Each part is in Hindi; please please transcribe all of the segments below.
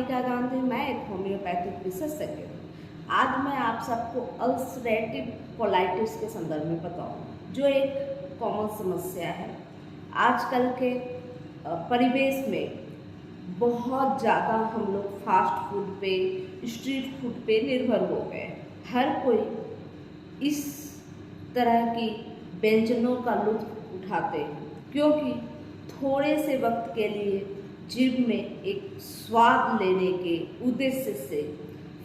मोनिका गांधी, मैं एक होम्योपैथिक विशेषज्ञ हूँ। आज मैं आप सबको अल्सरेटिव कोलाइटिस के संदर्भ में बताऊँ, जो एक कॉमन समस्या है। आजकल के परिवेश में बहुत ज़्यादा हम लोग फास्ट फूड पे, स्ट्रीट फूड पे निर्भर हो गए हैं। हर कोई इस तरह की व्यंजनों का लुत्फ उठाते हैं, क्योंकि थोड़े से वक्त के लिए जीभ में एक स्वाद लेने के उद्देश्य से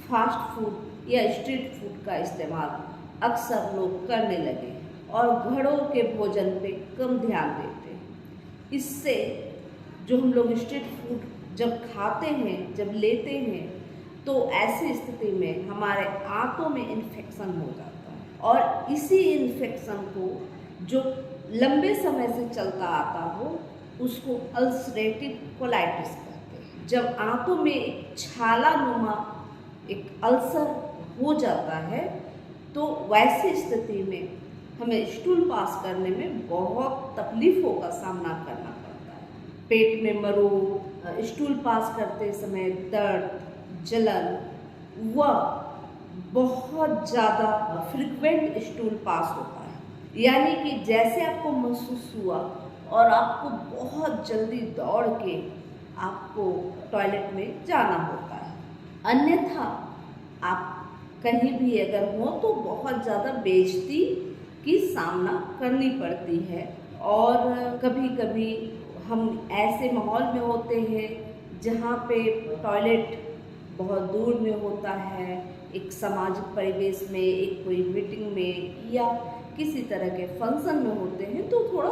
फास्ट फूड या स्ट्रीट फूड का इस्तेमाल अक्सर लोग करने लगे और घरों के भोजन पे कम ध्यान देते हैं। इससे जो हम लोग स्ट्रीट फूड जब खाते हैं, जब लेते हैं, तो ऐसी स्थिति में हमारे आंतों में इन्फेक्शन हो जाता है और इसी इन्फेक्शन को जो लंबे समय से चलता आता हो, उसको अल्सरेटिव कोलाइटिस कहते हैं। जब आंतों में एक छालानुमा एक अल्सर हो जाता है, तो वैसी स्थिति में हमें स्टूल पास करने में बहुत तकलीफ़ों का सामना करना पड़ता है। पेट में मरोड़, स्टूल पास करते समय दर्द, जलन व बहुत ज़्यादा फ्रिक्वेंट स्टूल पास होता है। यानी कि जैसे आपको महसूस हुआ और आपको बहुत जल्दी दौड़ के आपको टॉयलेट में जाना होता है। अन्यथा आप कहीं भी अगर हो तो बहुत ज़्यादा बेइज्जती की सामना करनी पड़ती है। और कभी कभी हम ऐसे माहौल में होते हैं जहाँ पे टॉयलेट बहुत दूर में होता है, एक सामाजिक परिवेश में, एक कोई मीटिंग में या किसी तरह के फंक्शन में होते हैं, तो थोड़ा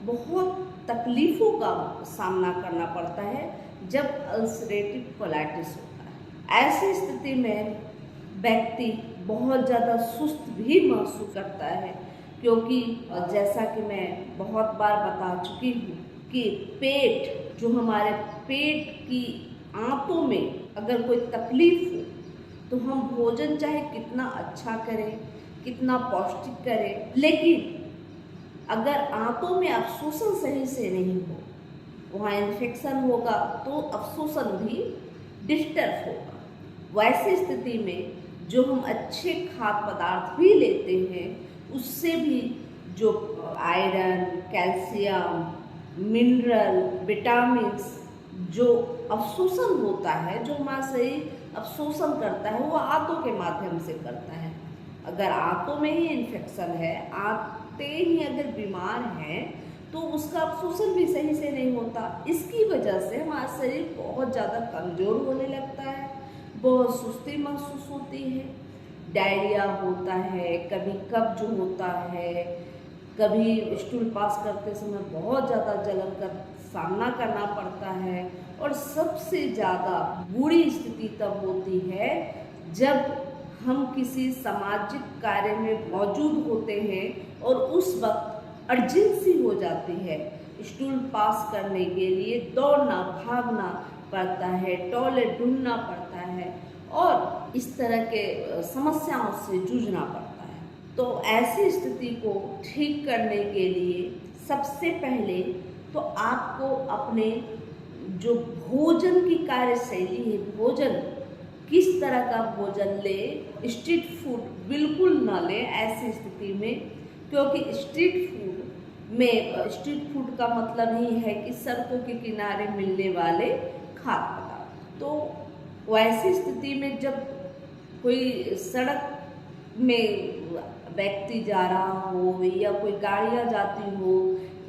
बहुत तकलीफ़ों का सामना करना पड़ता है जब अल्सरेटिव कोलाइटिस होता है। ऐसी स्थिति में व्यक्ति बहुत ज़्यादा सुस्त भी महसूस करता है, क्योंकि जैसा कि मैं बहुत बार बता चुकी हूँ कि पेट, जो हमारे पेट की आंतों में अगर कोई तकलीफ़ हो तो हम भोजन चाहे कितना अच्छा करें, कितना पौष्टिक करें, लेकिन अगर आंतों में अवशोषण सही से नहीं हो, वहाँ इन्फेक्शन होगा तो अवशोषण भी डिस्टर्ब होगा। वैसी स्थिति में जो हम अच्छे खाद्य पदार्थ भी लेते हैं, उससे भी जो आयरन, कैल्शियम, मिनरल, विटामिन्स जो अवशोषण होता है, जो हमारा शरीर अवशोषण करता है, वो आंतों के माध्यम से करता है। अगर आंतों में ही इन्फेक्शन है, आंतें ही अगर बीमार हैं, तो उसका अवशोषण भी सही से नहीं होता। इसकी वजह से हमारा शरीर बहुत ज़्यादा कमज़ोर होने लगता है, बहुत सुस्ती महसूस होती है, डायरिया होता है, कभी कब्ज होता है, कभी स्टूल पास करते समय बहुत ज़्यादा जलन का सामना करना पड़ता है। और सबसे ज़्यादा बुरी स्थिति तब होती है जब हम किसी सामाजिक कार्य में मौजूद होते हैं और उस वक्त अर्जेंसी हो जाती है, स्टूल पास करने के लिए दौड़ना भागना पड़ता है, टॉयलेट ढूंढना पड़ता है और इस तरह के समस्याओं से जूझना पड़ता है। तो ऐसी स्थिति को ठीक करने के लिए सबसे पहले तो आपको अपने जो भोजन की कार्यशैली है, भोजन किस तरह का भोजन ले, स्ट्रीट फूड बिल्कुल ना ले ऐसी स्थिति में, क्योंकि स्ट्रीट फूड का मतलब ही है कि सड़कों के किनारे मिलने वाले खाद्य पदार्थ। तो वैसी स्थिति में जब कोई सड़क में व्यक्ति जा रहा हो या कोई गाड़ियाँ जाती हो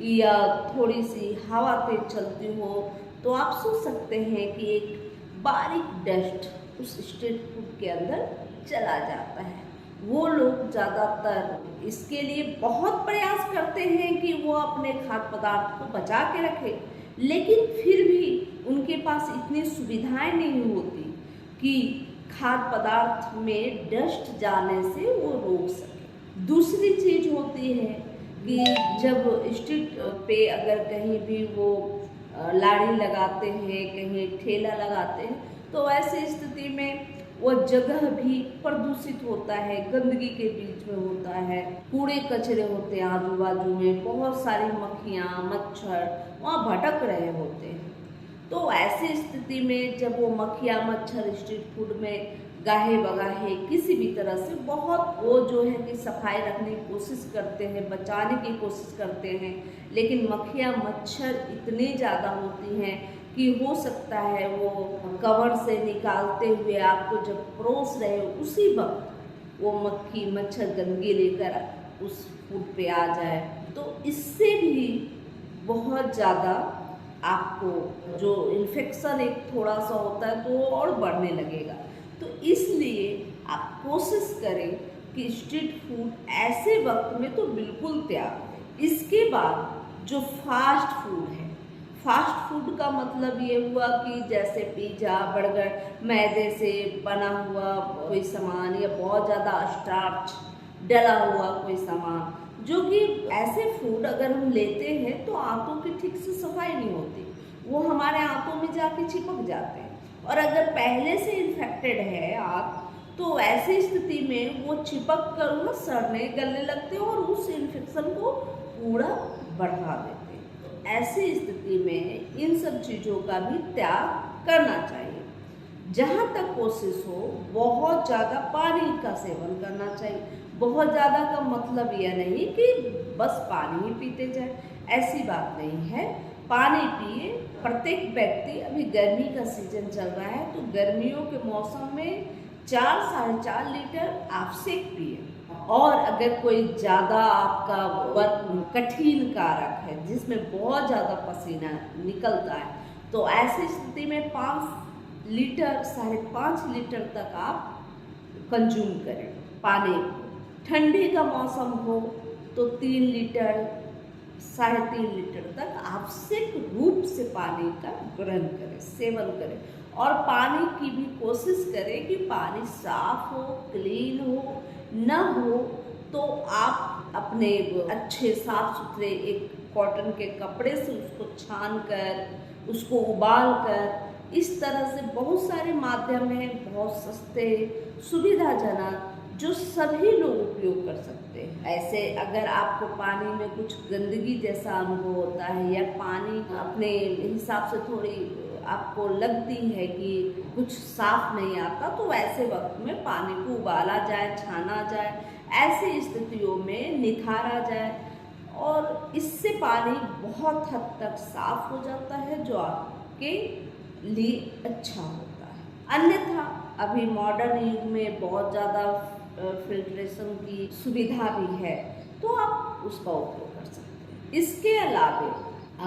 या थोड़ी सी हवा तेज चलती हो, तो आप सोच सकते हैं कि एक बारीक डस्ट उस स्ट्रीट फूड के अंदर चला जाता है। वो लोग ज़्यादातर इसके लिए बहुत प्रयास करते हैं कि वो अपने खाद्य पदार्थ को बचा के रखें, लेकिन फिर भी उनके पास इतनी सुविधाएं नहीं होती कि खाद्य पदार्थ में डस्ट जाने से वो रोक सके। दूसरी चीज़ होती है कि जब स्ट्रीट पे अगर कहीं भी वो लाड़ी लगाते हैं, कहीं ठेला लगाते हैं, तो ऐसी स्थिति में वो जगह भी प्रदूषित होता है, गंदगी के बीच में होता है, कूड़े कचरे होते हैं आजू बाजू में, बहुत सारी मक्खियाँ, मच्छर वहाँ भटक रहे होते हैं। तो ऐसी स्थिति में जब वो मक्खियाँ मच्छर स्ट्रीट फूड में गाहे बगाहे किसी भी तरह से बहुत वो जो है कि सफाई रखने की कोशिश करते हैं, बचाने की कोशिश करते हैं, लेकिन मक्खियाँ मच्छर इतनी ज़्यादा होती हैं कि हो सकता है वो कवर से निकालते हुए आपको जब परोस रहे हो उसी वक्त वो मक्खी मच्छर गंदगी लेकर उस फूड पे आ जाए, तो इससे भी बहुत ज़्यादा आपको जो इन्फेक्शन एक थोड़ा सा होता है तो वो और बढ़ने लगेगा। तो इसलिए आप कोशिश करें कि स्ट्रीट फूड ऐसे वक्त में तो बिल्कुल त्याग दें। इसके बाद जो फास्ट फूड है, फास्ट फूड का मतलब ये हुआ कि जैसे पिज़्ज़ा बर्गर, मैदे से बना हुआ कोई सामान या बहुत ज़्यादा स्टार्च डला हुआ कोई सामान, जो कि ऐसे फूड अगर हम लेते हैं तो आंतों की ठीक से सफाई नहीं होती, वो हमारे आंतों में जाके चिपक जाते हैं और अगर पहले से इन्फेक्टेड है आंत तो ऐसी स्थिति में वो चिपक कर ना सड़ने गलने लगते हैं और उस इन्फेक्शन को पूरा बढ़ा देते हैं। तो ऐसी स्थिति में इन सब चीज़ों का भी त्याग करना चाहिए। जहाँ तक कोशिश हो बहुत ज़्यादा पानी का सेवन करना चाहिए। बहुत ज़्यादा का मतलब यह नहीं कि बस पानी ही पीते जाए, ऐसी बात नहीं है। पानी पिए, प्रत्येक व्यक्ति, अभी गर्मी का सीजन चल रहा है तो गर्मियों के मौसम में 4 साढ़े 4 लीटर आप सेक पिए। और अगर कोई ज़्यादा आपका वर्क कठिन कारक है जिसमें बहुत ज़्यादा पसीना निकलता है तो ऐसी स्थिति में 5 लीटर साढ़े 5 लीटर तक आप कंज्यूम करें पानी को। ठंडी का मौसम हो तो 3 लीटर साढ़े 3 लीटर तक आवश्यक रूप से पानी का ग्रहण करें, सेवन करें। और पानी की भी कोशिश करें कि पानी साफ हो, क्लीन हो। न हो तो आप अपने अच्छे साफ सुथरे एक कॉटन के कपड़े से उसको छान कर, उसको उबाल कर, इस तरह से बहुत सारे माध्यम हैं, बहुत सस्ते, सुविधाजनक, जो सभी लोग उपयोग कर सकते हैं। ऐसे अगर आपको पानी में कुछ गंदगी जैसा अनुभव होता है या पानी अपने हिसाब से थोड़ी आपको लगती है कि कुछ साफ नहीं आता, तो ऐसे वक्त में पानी को उबाला जाए, छाना जाए, ऐसी स्थितियों में निखारा जाए और इससे पानी बहुत हद तक साफ हो जाता है जो आपके लिए अच्छा होता है। अन्यथा अभी मॉडर्न युग में बहुत ज़्यादा फिल्ट्रेशन की सुविधा भी है तो आप उसका उपयोग कर सकते हैं। इसके अलावे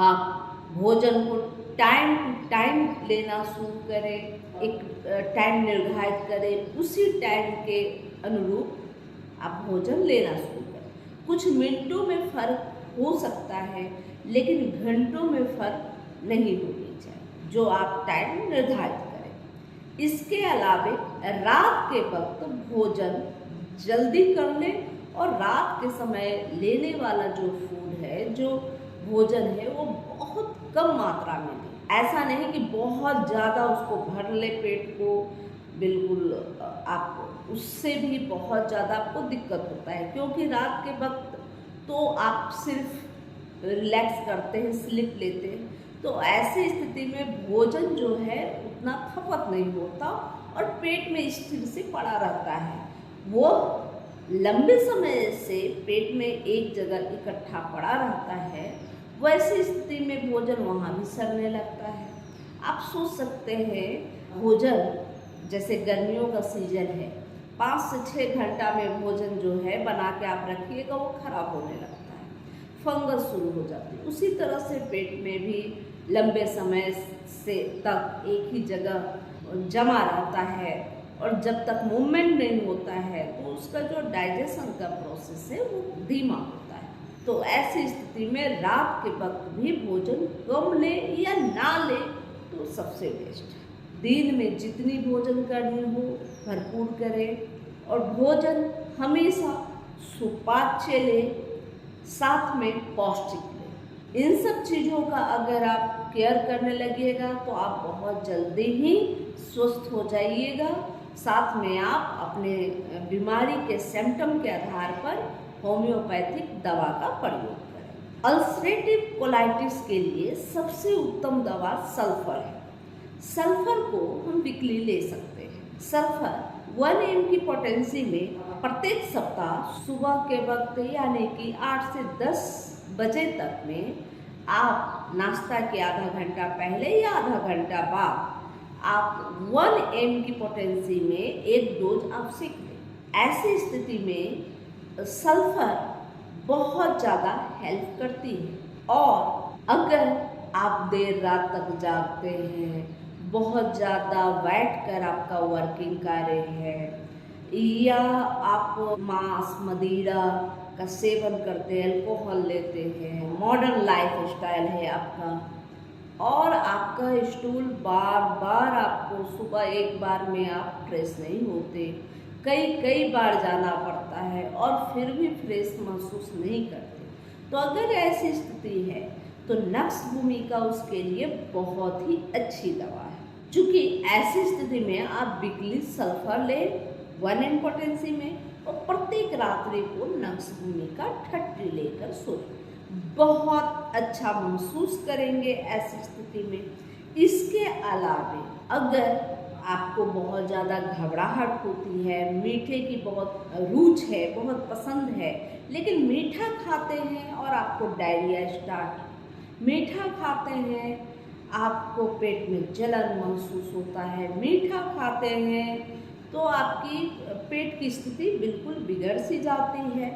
आप भोजन को टाइम टू टाइम लेना शुरू करें, एक टाइम निर्धारित करें, उसी टाइम के अनुरूप आप भोजन लेना शुरू करें। कुछ मिनटों में फ़र्क हो सकता है लेकिन घंटों में फ़र्क नहीं होनी चाहिए जो आप टाइम निर्धारित करें। इसके अलावे रात के वक्त भोजन जल्दी कर लें और रात के समय लेने वाला जो फूड है, जो भोजन है, वो बहुत कम मात्रा में लें। ऐसा नहीं कि बहुत ज़्यादा उसको भर ले पेट को, बिल्कुल आप उससे भी बहुत ज़्यादा आपको दिक्कत होता है क्योंकि रात के वक्त तो आप सिर्फ रिलैक्स करते हैं, स्लिप लेते हैं, तो ऐसी स्थिति में भोजन जो है उतना खपत नहीं होता और पेट में स्थिर से पड़ा रहता है। वो लंबे समय से पेट में एक जगह इकट्ठा पड़ा रहता है, वैसी स्थिति में भोजन वहाँ भी सड़ने लगता है। आप सोच सकते हैं भोजन, जैसे गर्मियों का सीजन है, 5 से 6 घंटा में भोजन जो है बना के आप रखिएगा वो खराब होने लगता है, फंगस शुरू हो जाती है। उसी तरह से पेट में भी लंबे समय से तक एक ही जगह जमा रहता है और जब तक मूवमेंट नहीं होता है तो उसका जो डाइजेशन का प्रोसेस है वो धीमा होता है। तो ऐसी स्थिति में रात के वक्त भी भोजन कम ले या ना ले तो सबसे बेस्ट है। दिन में जितनी भोजन करनी हो भरपूर करें और भोजन हमेशा सुपाच्य लें, साथ में पौष्टिक लें। इन सब चीज़ों का अगर आप केयर करने लगिएगा तो आप बहुत जल्दी ही स्वस्थ हो जाइएगा। साथ में आप अपने बीमारी के सिम्टम के आधार पर होम्योपैथिक दवा का प्रयोग करें। अल्सरेटिव कोलाइटिस के लिए सबसे उत्तम दवा सल्फर है। सल्फर को हम वीकली ले सकते हैं। सल्फर 1 mg की पोटेंसी में प्रत्येक सप्ताह सुबह के वक्त यानी कि 8 से 10 बजे तक में आप नाश्ता के आधा घंटा पहले या आधा घंटा बाद आप 1 mg की पोटेंसी में एक डोज आप सीख लें। ऐसी स्थिति में सल्फर बहुत ज़्यादा हेल्प करती है। और अगर आप देर रात तक जागते हैं, बहुत ज़्यादा बैठ कर आपका वर्किंग कार्य है, या आप मांस मदिरा का सेवन करते हैं, अल्कोहल लेते हैं, मॉडर्न लाइफ स्टाइल है आपका, और आपका स्टूल बार बार आपको सुबह एक बार में आप फ्रेश नहीं होते, कई बार जाना पड़ता है और फिर भी फ्रेश महसूस नहीं करते, तो अगर ऐसी स्थिति है तो नक्स भूमिका उसके लिए बहुत ही अच्छी दवा है। क्योंकि ऐसी स्थिति में आप वीकली सल्फर ले 1 mg पोटेंसी में और प्रत्येक रात्रि को नक्स भूमिका 30 लेकर सोएं, बहुत अच्छा महसूस करेंगे ऐसी स्थिति में। इसके अलावा अगर आपको बहुत ज़्यादा घबराहट होती है, मीठे की बहुत रुचि है, बहुत पसंद है, लेकिन मीठा खाते हैं और आपको डायरिया स्टार्ट, मीठा खाते हैं आपको पेट में जलन महसूस होता है, मीठा खाते हैं तो आपकी पेट की स्थिति बिल्कुल बिगड़ सी जाती है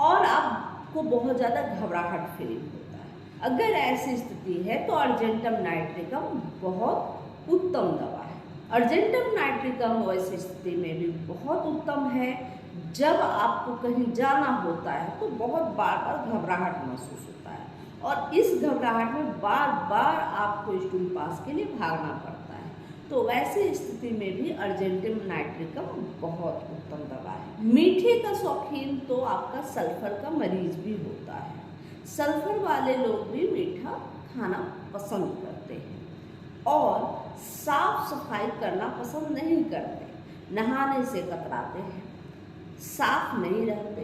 और आपको बहुत ज़्यादा घबराहट फीलिंग होता है। अगर ऐसी स्थिति है तो अर्जेंटम नाइट्रिकम बहुत उत्तम दवा है। अर्जेंटम नाइट्रिकम वैसी स्थिति में भी बहुत उत्तम है जब आपको कहीं जाना होता है तो बहुत बार बार घबराहट महसूस होता है और इस घबराहट में बार बार आपको स्टूल पास के लिए भागना पड़ता है, तो वैसी स्थिति में भी अर्जेंटम नाइट्रिकम बहुत उत्तम दवा है। मीठे का शौकीन तो आपका सल्फर का मरीज भी होता है, सल्फर वाले लोग भी मीठा खाना पसंद करते हैं और साफ सफाई करना पसंद नहीं करते, नहाने से कतराते हैं, साफ नहीं रहते।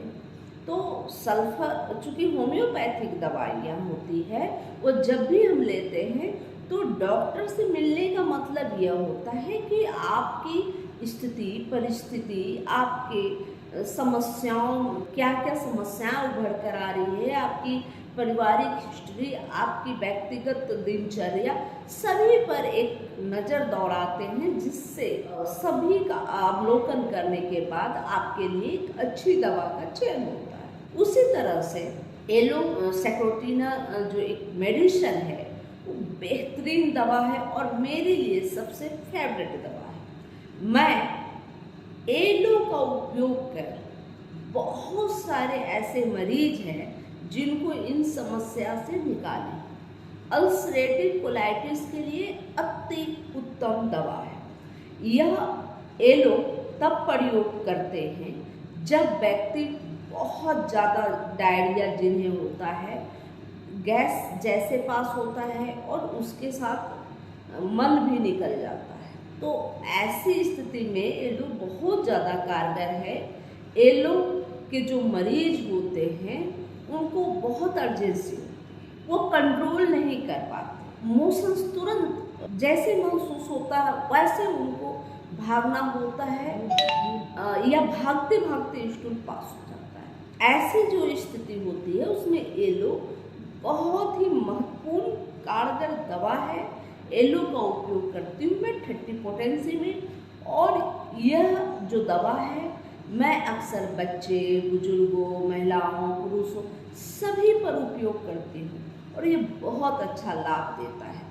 तो सल्फर चूँकि होम्योपैथिक दवाइयाँ होती है वो जब भी हम लेते हैं तो डॉक्टर से मिलने का मतलब यह होता है कि आपकी स्थिति परिस्थिति, आपके समस्याओं क्या क्या समस्याएं उभर कर आ रही है, आपकी पारिवारिक हिस्ट्री, आपकी व्यक्तिगत दिनचर्या, सभी पर एक नज़र दौड़ाते हैं जिससे सभी का अवलोकन करने के बाद आपके लिए एक अच्छी दवा का चयन होता है। उसी तरह से एलोसेक्रोटिना जो एक मेडिसिन है वो बेहतरीन दवा है और मेरे लिए सबसे फेवरेट दवा है। मैं एलो का उपयोग कर बहुत सारे ऐसे मरीज हैं जिनको इन समस्या से निकालें। अल्सरेटिव कोलाइटिस के लिए अति उत्तम दवा है। यह एलो तब प्रयोग करते हैं जब व्यक्ति बहुत ज़्यादा डायरिया जिन्हें होता है, गैस जैसे पास होता है और उसके साथ मन भी निकल जाता है, तो ऐसी स्थिति में एलो बहुत ज़्यादा कारगर है। एलो के जो मरीज होते हैं उनको बहुत अर्जेंसी होती है, वो कंट्रोल नहीं कर पाते, मोशंस तुरंत जैसे महसूस होता है वैसे उनको भागना होता है या भागते भागते स्टूल पास हो जाता है। ऐसी जो स्थिति होती है उसमें एलो बहुत ही महत्वपूर्ण कारगर दवा है। एलो का उपयोग करती हूँ मैं 30 पोटेंसी में, और यह जो दवा है मैं अक्सर बच्चे, बुजुर्गों, महिलाओं, पुरुषों सभी पर उपयोग करती हूँ और ये बहुत अच्छा लाभ देता है।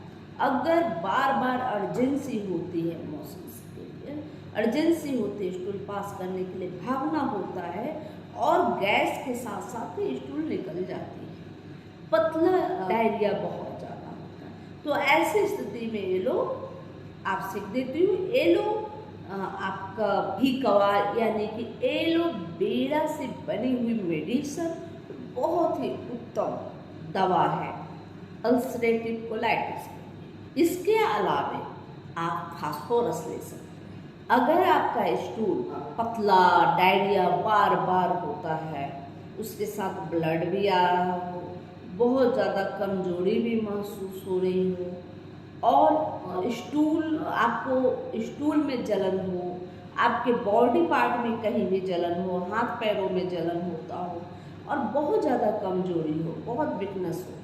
अगर बार बार अर्जेंसी होती है मोशंस के लिए, अर्जेंसी होती है स्टूल पास करने के लिए भागना होता है और गैस के साथ साथ ही स्टूल निकल जाती है, पतला डायरिया बहुत ज़्यादा होता है, तो ऐसी स्थिति में एलो आप सीख देती हूँ। एलो आपका भीकवा यानी कि एलोवेरा से बनी हुई मेडिसिन बहुत ही उत्तम दवा है अल्सरेटिव कोलाइटिस। इसके अलावा आप फास्फोरस ले सकते हैं। अगर आपका स्टूल पतला डायरिया बार बार होता है, उसके साथ ब्लड भी आ रहा हो, बहुत ज़्यादा कमजोरी भी महसूस हो रही हो, और स्टूल, आपको स्टूल में जलन हो, आपके बॉडी पार्ट में कहीं भी जलन हो, हाथ पैरों में जलन होता हो, और बहुत ज़्यादा कमजोरी हो, बहुत वीकनेस हो,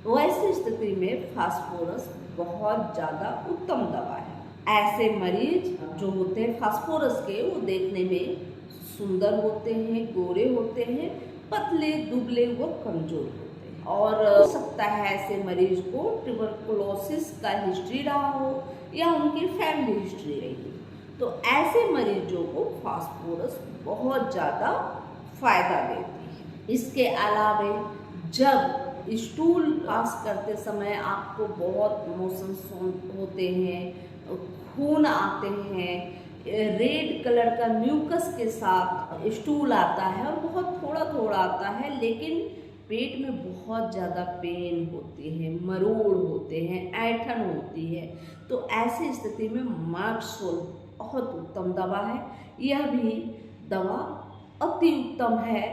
तो ऐसी स्थिति में फास्फोरस बहुत ज़्यादा उत्तम दवा है। ऐसे मरीज जो होते हैं फास्फोरस के, वो देखने में सुंदर होते हैं, गोरे होते हैं, पतले दुबले व कमजोर होते हैं। और हो सकता है ऐसे मरीज को ट्यूबरकुलोसिस का हिस्ट्री रहा हो या उनकी फैमिली हिस्ट्री रही हो, तो ऐसे मरीजों को फास्फोरस बहुत ज़्यादा फायदा देती है। इसके अलावा जब स्टूल पास करते समय आपको बहुत मोशंस होते हैं, खून आते हैं, रेड कलर का म्यूकस के साथ स्टूल आता है और बहुत थोड़ा थोड़ा आता है, लेकिन पेट में बहुत ज़्यादा पेन होती है, मरोड़ होते हैं, ऐंठन होती है, तो ऐसी स्थिति में मार्क्सोल बहुत उत्तम दवा है। यह भी दवा अति उत्तम है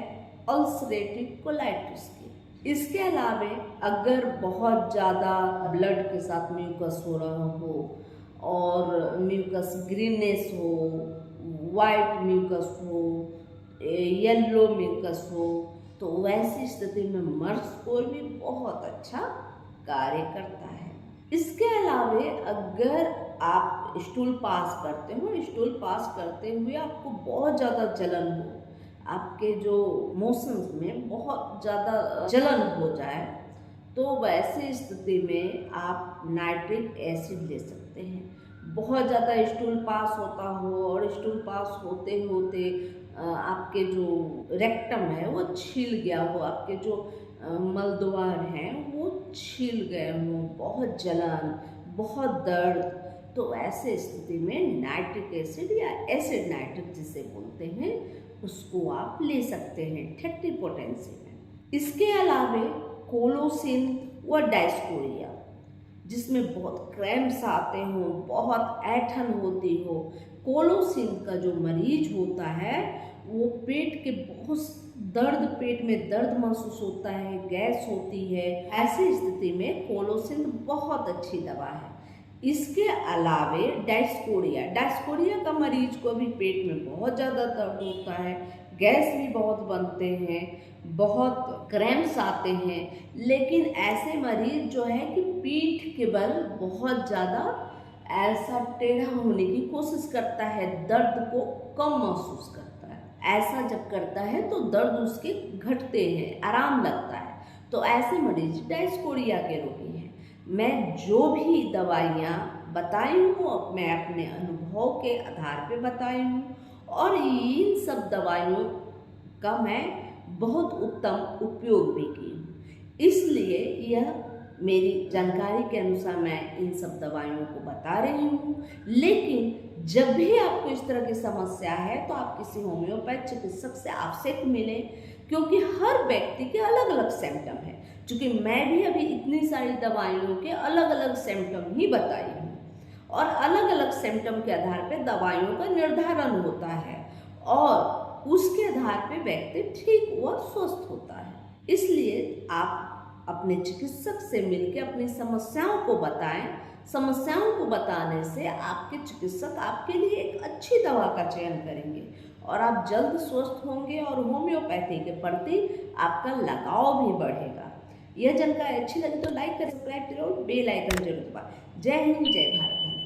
अल्सरेटिव कोलाइटिस की। इसके अलावा अगर बहुत ज़्यादा ब्लड के साथ म्यूकस हो रहा हो और म्यूकस ग्रीनेस हो, वाइट म्यूकस हो, येलो म्यूकस हो, तो वैसी स्थिति में मार्क्सोल भी बहुत अच्छा कार्य करता है। इसके अलावा अगर आप स्टूल पास करते हो, स्टूल पास करते हुए आपको बहुत ज़्यादा जलन हो, आपके जो मोशंस में बहुत ज़्यादा जलन हो जाए, तो वैसी स्थिति में आप नाइट्रिक एसिड ले सकते हैं। बहुत ज़्यादा स्टूल पास होता हो और स्टूल पास होते होते आपके जो रेक्टम है वो छिल गया हो, आपके जो मलद्वार हैं वो छिल गए हों, बहुत जलन, बहुत दर्द, तो ऐसे स्थिति में नाइट्रिक एसिड या एसिड नाइट्रिक जिसे बोलते हैं, उसको आप ले सकते हैं 30 पोटेंसी में। इसके अलावा कोलोसिन व डायस्कोरिया, जिसमें बहुत क्रैम्प्स आते हों, बहुत ऐंठन होती हो, कोलोसिन का जो मरीज होता है वो पेट के बहुत दर्द, पेट में दर्द महसूस होता है, गैस होती है, ऐसी स्थिति में कोलोसिन बहुत अच्छी दवा है। इसके अलावे डायस्कोरिया, डायस्कोरिया का मरीज को भी पेट में बहुत ज़्यादा दर्द होता है, गैस भी बहुत बनते हैं, बहुत क्रैम्प्स आते हैं, लेकिन ऐसे मरीज जो है कि पीठ के बल बहुत ज़्यादा ऐसा टेढ़ा होने की कोशिश करता है, दर्द को कम महसूस करता है। ऐसा जब करता है तो दर्द उसके घटते हैं, आराम लगता है, तो ऐसे मरीज डायस्कोरिया के रोगी हैं। मैं जो भी दवाइयाँ बताई हूँ मैं अपने अनुभव के आधार पे बताई हूँ, और इन सब दवाइयों का मैं बहुत उत्तम उपयोग भी की हूँ, इसलिए यह मेरी जानकारी के अनुसार मैं इन सब दवाइयों को बता रही हूँ। लेकिन जब भी आपको इस तरह की समस्या है तो आप किसी होम्योपैथ चिकित्सक से आवश्यक मिलें, क्योंकि हर व्यक्ति के अलग अलग सिम्टम हैं। क्योंकि मैं भी अभी इतनी सारी दवाइयों के अलग अलग सिम्टम ही बताई हूँ, और अलग अलग सिम्टम के आधार पर दवाइयों का निर्धारण होता है और उसके आधार पर व्यक्ति ठीक व स्वस्थ होता है। इसलिए आप अपने चिकित्सक से मिलकर अपनी समस्याओं को बताएं। समस्याओं को बताने से आपके चिकित्सक आपके लिए एक अच्छी दवा का चयन करेंगे और आप जल्द स्वस्थ होंगे और होम्योपैथी के प्रति आपका लगाव भी बढ़ेगा। यह जानकारी अच्छी लगी तो लाइक करें, सब्सक्राइब करें और बेल आइकन जरूर दबाएं। जय हिंद, जय भारत।